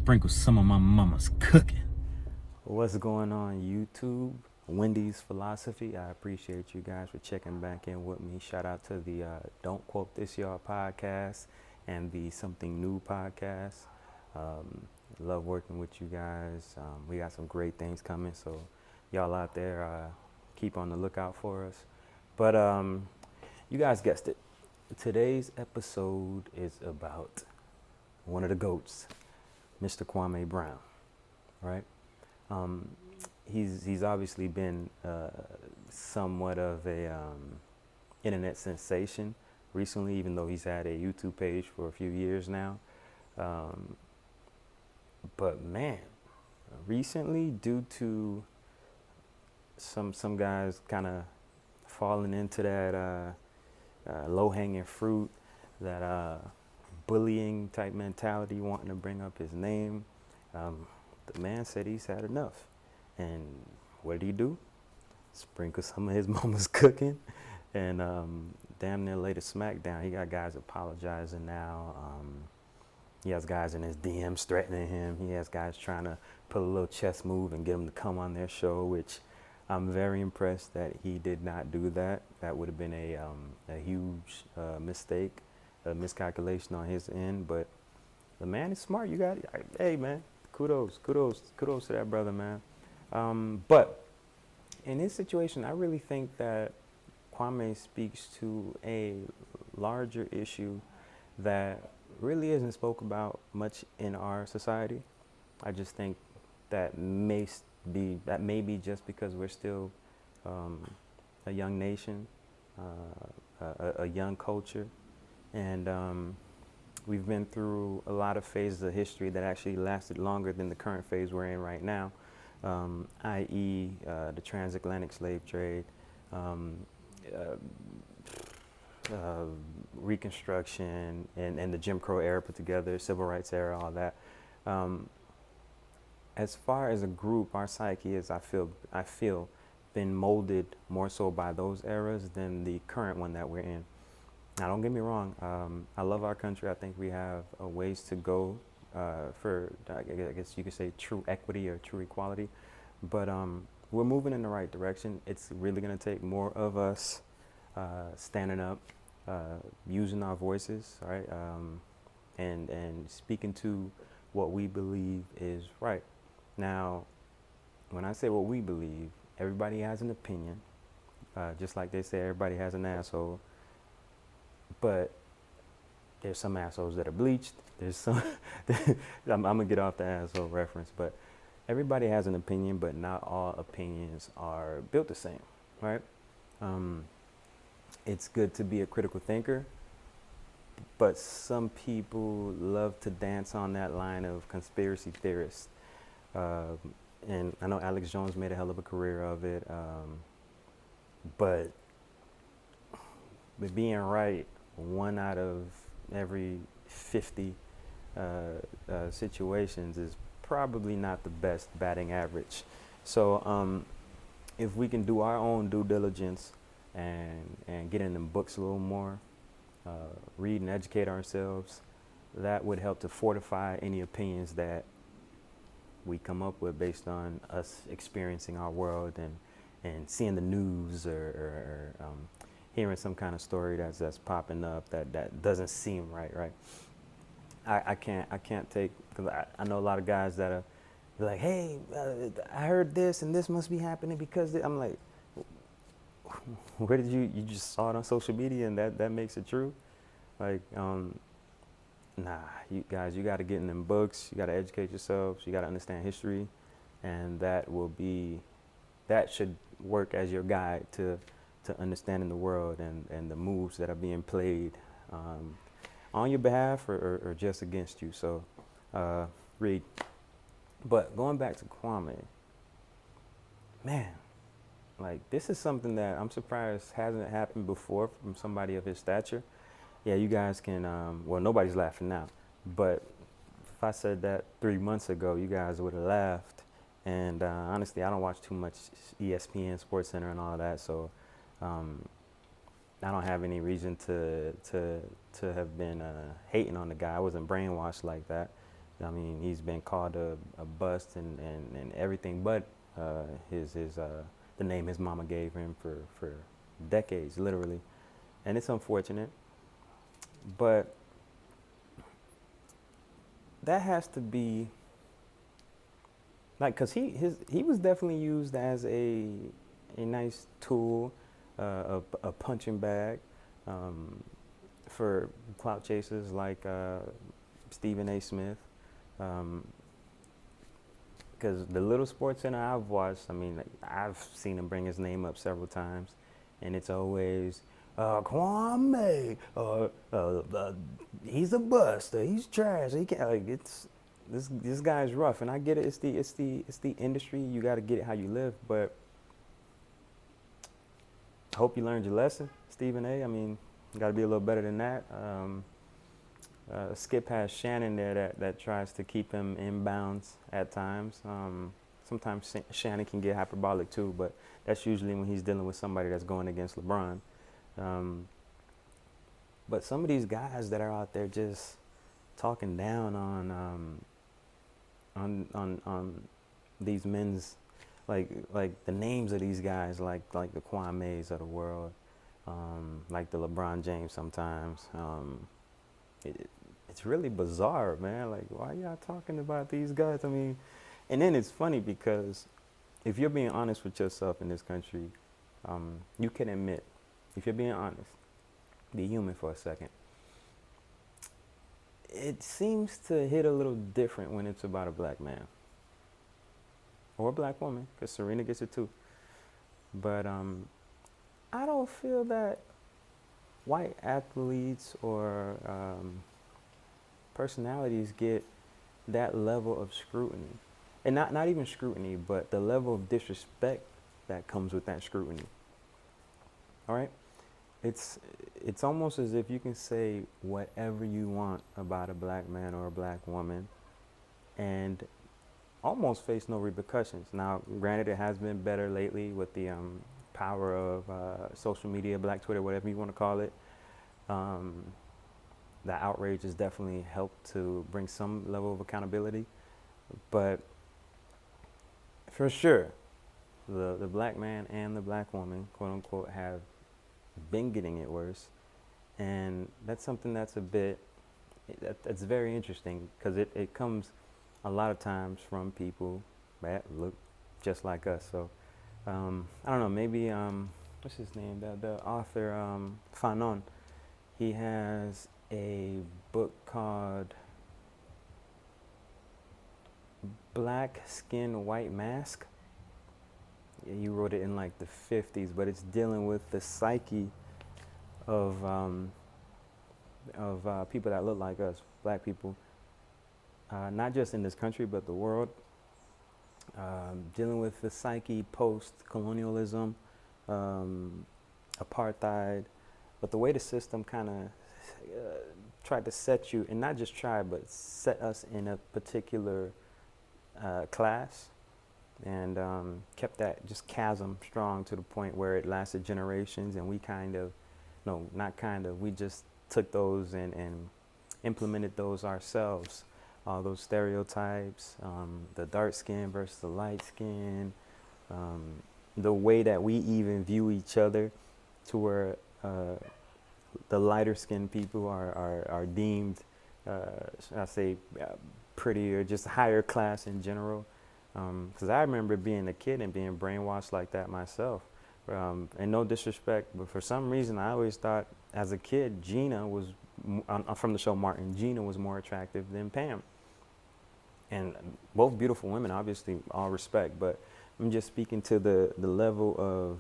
sprinkle some of my mama's cooking. What's going on, YouTube? Wendy's Philosophy. I appreciate you guys for checking back in with me. Shout out to the Don't Quote This Y'all podcast and the Something New podcast. Love working with you guys. We got some great things coming, so y'all out there, keep on the lookout for us. But you guys guessed it. Today's episode is about one of the GOATs, Mr. Kwame Brown, right? He's obviously been somewhat of a internet sensation recently, even though he's had a YouTube page for a few years now. But man, recently, due to some guys kind of falling into that low-hanging fruit, that bullying type mentality, wanting to bring up his name, the man said he's had enough. And what did he do? Sprinkle some of his mama's cooking and damn near laid a smackdown. He got guys apologizing now. He has guys in his DMs threatening him. He has guys trying to put a little chess move and get him to come on their show, which I'm very impressed that he did not do that. That would have been a huge mistake, a miscalculation on his end. But the man is smart. You got it. Hey, man, kudos to that brother, man. But in this situation, I really think that Kwame speaks to a larger issue that really isn't spoke about much in our society. I just think that may be just because we're still a young nation, a young culture, and we've been through a lot of phases of history that actually lasted longer than the current phase we're in right now, i.e. The transatlantic slave trade, Reconstruction, and the Jim Crow era put together, Civil Rights era, all that. As far as a group, our psyche is, I feel, been molded more so by those eras than the current one that we're in. Now, don't get me wrong. I love our country. I think we have a ways to go for, I guess you could say, true equity or true equality. But we're moving in the right direction. It's really going to take more of us standing up, using our voices, right, and speaking to what we believe is right. Now, when I say what we believe, everybody has an opinion, just like they say everybody has an asshole. But there's some assholes that are bleached. There's some, I'm gonna get off the asshole reference, but everybody has an opinion, but not all opinions are built the same, right? It's good to be a critical thinker, but some people love to dance on that line of conspiracy theorists. And I know Alex Jones made a hell of a career of it, but being right 1 out of every 50 situations is probably not the best batting average. So if we can do our own due diligence and get in them books a little more, read and educate ourselves, that would help to fortify any opinions that we come up with based on us experiencing our world and seeing the news or hearing some kind of story that's popping up that doesn't seem right. I can't take, because I know a lot of guys that are like, hey, I heard this and this must be happening because I'm like, where did you just saw it on social media and that makes it true? Like, nah, you guys, you got to get in them books. You got to educate yourselves. You got to understand history, and that should work as your guide to understanding the world and the moves that are being played on your behalf or just against you. So read. But going back to Kwame, man, like, this is something that I'm surprised hasn't happened before from somebody of his stature. Yeah, you guys can, well, nobody's laughing now, but if I said that 3 months ago, you guys would have laughed. And honestly, I don't watch too much ESPN, Sports Center, and all of that, so I don't have any reason to have been hating on the guy. I wasn't brainwashed like that. I mean, he's been called a bust and everything but his the name his mama gave him for decades, literally. And it's unfortunate, but that has to be like, cause he was definitely used as a nice tool, a punching bag, for clout chasers like Stephen A. Smith. Because the little sports center I've watched, I mean, like, I've seen him bring his name up several times, and it's always Kwame. He's a bust. He's trash. He can't. Like, it's this guy's rough, and I get it. It's the industry. You got to get it how you live. But I hope you learned your lesson, Stephen A. I mean, you got to be a little better than that. Skip past Shannon there that tries to keep him in bounds at times. Sometimes Shannon can get hyperbolic too, but that's usually when he's dealing with somebody that's going against LeBron. But some of these guys that are out there just talking down on these men's, like the names of these guys, like the Kwames of the world, like the LeBron James sometimes. It's really bizarre, man. Like, why y'all talking about these guys? I mean, and then it's funny because if you're being honest with yourself in this country, you can admit, if you're being honest, be human for a second. It seems to hit a little different when it's about a black man or a black woman, because Serena gets it too. But I don't feel that white athletes or personalities get that level of scrutiny, and not even scrutiny, but the level of disrespect that comes with that scrutiny. All right, it's almost as if you can say whatever you want about a black man or a black woman, and almost face no repercussions. Now, granted, it has been better lately with the power of social media, Black Twitter, whatever you want to call it. The outrage has definitely helped to bring some level of accountability, but for sure, the black man and the black woman, quote unquote, have been getting it worse, and that's something that's that's very interesting, because it comes a lot of times from people that look just like us. So I don't know, maybe what's his name? The author Fanon. He has a book called Black Skin, White Mask. You wrote it in like the 50s, but it's dealing with the psyche of people that look like us, black people, not just in this country, but the world, dealing with the psyche post-colonialism, apartheid, but the way the system kind of tried to set you, and not just try, but set us in a particular class, and kept that just chasm strong to the point where it lasted generations, and we we just took those and implemented those ourselves. All those stereotypes, the dark skin versus the light skin, the way that we even view each other, to where the lighter skinned people are deemed, I say, prettier, just higher class in general. Because I remember being a kid and being brainwashed like that myself. And no disrespect, but for some reason I always thought as a kid Gina was, from the show Martin, Gina was more attractive than Pam. And both beautiful women, obviously, all respect, but I'm just speaking to the level of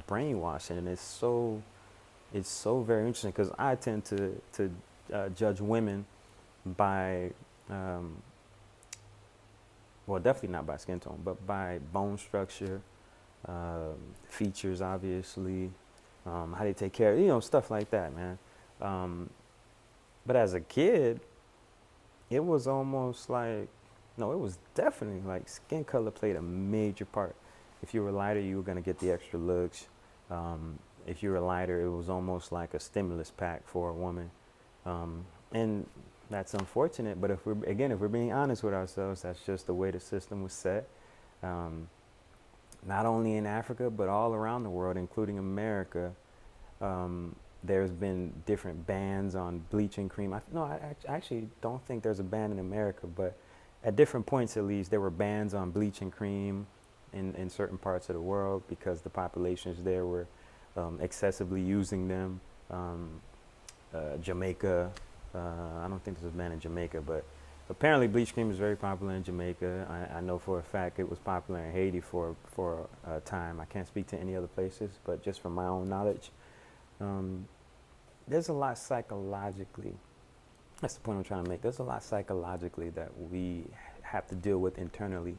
brainwashing, and it's so very interesting, because I tend to judge women by, well, definitely not by skin tone, but by bone structure, features, obviously, how they take care, stuff like that, man. But as a kid, it was almost like, no, it was definitely like skin color played a major part. If you were lighter, you were going to get the extra looks. If you were lighter, it was almost like a stimulus pack for a woman. And That's unfortunate, but if we're being honest with ourselves, that's just the way the system was set. Um, Not only in Africa, but all around the world, including America. There's been different bans on bleaching cream. I actually don't think there's a ban in America, but at different points at least, there were bans on bleaching cream in certain parts of the world because the populations there were excessively using them. Jamaica, I don't think there's a ban in Jamaica, but apparently bleach cream is very popular in Jamaica. I know for a fact it was popular in Haiti for a time. I can't speak to any other places, but just from my own knowledge, there's a lot psychologically. That's the point I'm trying to make. There's a lot psychologically that we have to deal with internally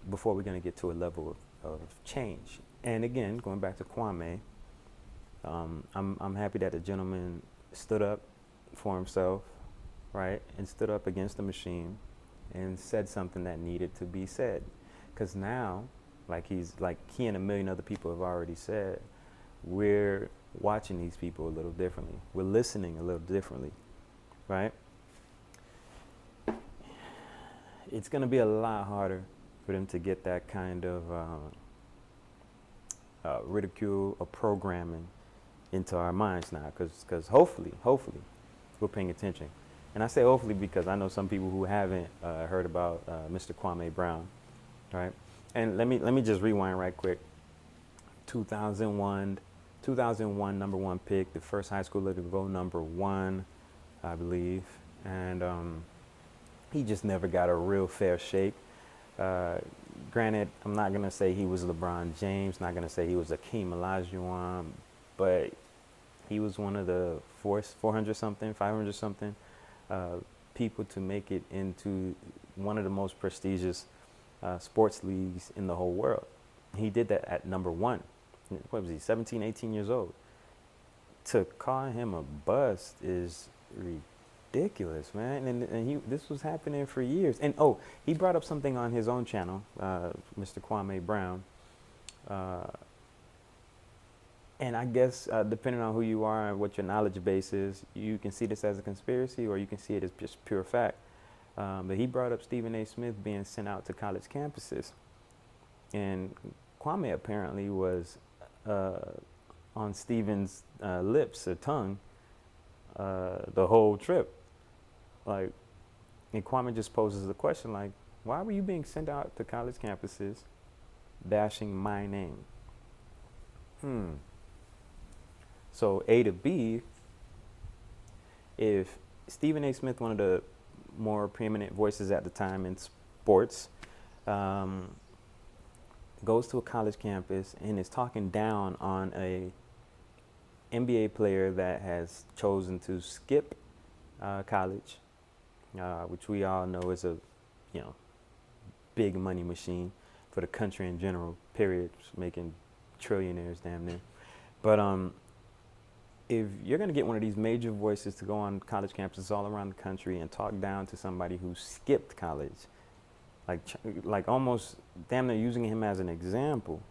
before we're going to get to a level of change. And again, going back to Kwame, I'm happy that the gentleman stood up for himself, right, and stood up against the machine and said something that needed to be said. Because now, like he and a million other people have already said, we're watching these people a little differently. We're listening a little differently, right? It's going to be a lot harder for them to get that kind of ridicule or programming into our minds now, because hopefully we're paying attention. And I say hopefully because I know some people who haven't heard about Mr. Kwame Brown, right? And let me just rewind right quick. 2001 number one pick, the first high schooler to go number one, I believe. And he just never got a real fair shake. Granted, I'm not going to say he was LeBron James, not going to say he was Akeem Olajuwon, but he was one of the 400 something, 500 something people to make it into one of the most prestigious sports leagues in the whole world. He did that at number one. What was he, 17, 18 years old? To call him a bust is ridiculous, man. And this was happening for years. And he brought up something on his own channel, Mr. Kwame Brown. And I guess depending on who you are and what your knowledge base is, you can see this as a conspiracy or you can see it as just pure fact. But he brought up Stephen A. Smith being sent out to college campuses. And Kwame apparently was on Stephen's lips or tongue the whole trip. And Kwame just poses the question like, why were you being sent out to college campuses dashing my name? So A to B, if Stephen A. Smith, one of the more preeminent voices at the time in sports, goes to a college campus and is talking down on a NBA player that has chosen to skip college, which we all know is a big money machine for the country in general, period, making trillionaires damn near. But if you're going to get one of these major voices to go on college campuses all around the country and talk down to somebody who skipped college, like almost damn near using him as an example,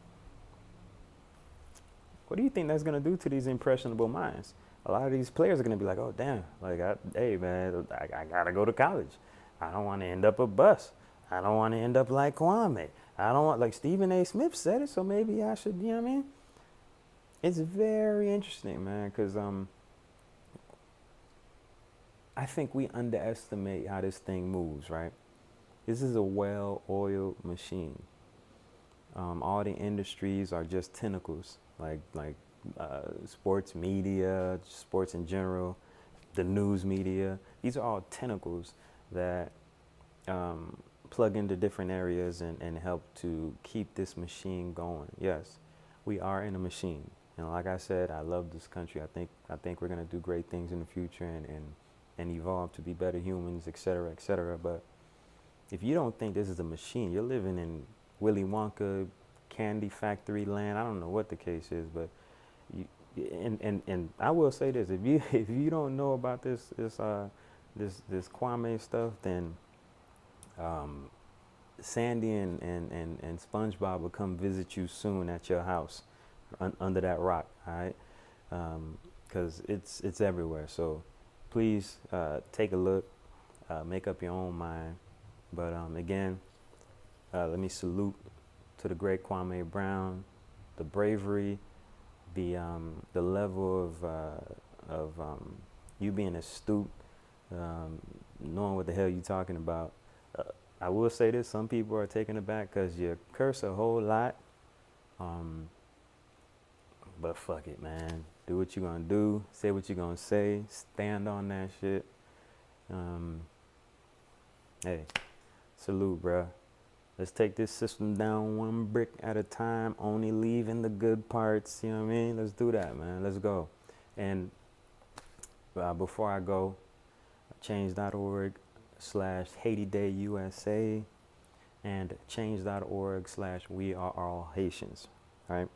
what do you think that's going to do to these impressionable minds? A lot of these players are going to be like, oh, damn, hey, man, I got to go to college. I don't want to end up a bust. I don't want to end up like Kwame. I don't want, like Stephen A. Smith said it, so maybe I should, you know what I mean? It's very interesting, man, because I think we underestimate how this thing moves, right? This is a well-oiled machine. All the industries are just tentacles, like sports media, sports in general, the news media. These are all tentacles that plug into different areas and help to keep this machine going. Yes, we are in a machine. And like I said, I love this country. I think we're going to do great things in the future and evolve to be better humans, et cetera, et cetera. But if you don't think this is a machine, you're living in Willy Wonka candy factory land. I don't know what the case is, but and I will say this: if you don't know about this Kwame stuff, then Sandy and SpongeBob will come visit you soon at your house under that rock, all right? Because it's everywhere. So please take a look, make up your own mind. But again, let me salute to the great Kwame Brown, the bravery, the level of you being astute, knowing what the hell you talking about. I will say this: some people are taken aback because you curse a whole lot. But fuck it, man. Do what you gonna do. Say what you gonna say. Stand on that shit. Hey, salute, bruh. Let's take this system down one brick at a time, only leaving the good parts. You know what I mean? Let's do that, man. Let's go. And before I go, change.org/Haiti Day USA and change.org/We Are All Haitians. All right.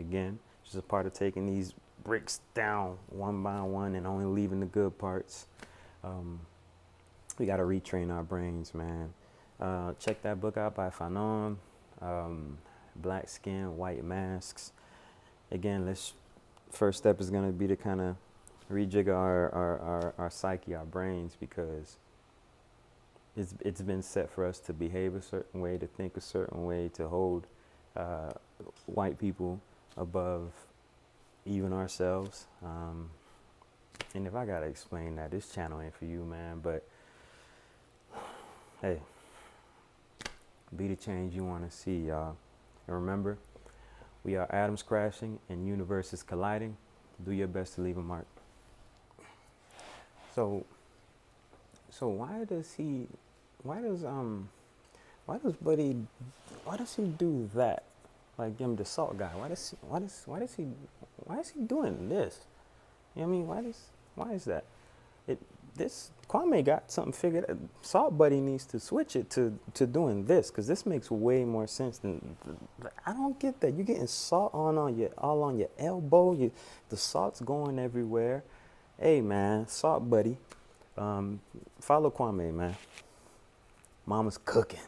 Again, just a part of taking these bricks down one by one and only leaving the good parts. We got to retrain our brains, man. Check that book out by Fanon, Black Skin, White Masks. Again, first step is going to be to kind of rejigger our psyche, our brains, because it's been set for us to behave a certain way, to think a certain way, to hold white people above even ourselves. And if I got to explain that, this channel ain't for you, man. But hey, be the change you want to see, y'all. And remember, we are atoms crashing and universes colliding. Do your best to leave a mark. So why does he do that? Like the salt guy. Why is he doing this? You know what I mean? Why is that? This Kwame got something figured out. Salt Buddy needs to switch it to doing this, because this makes way more sense than I don't get that. You're getting salt all on your elbow. The salt's going everywhere. Hey man, Salt Buddy. Follow Kwame, man. Mama's cooking.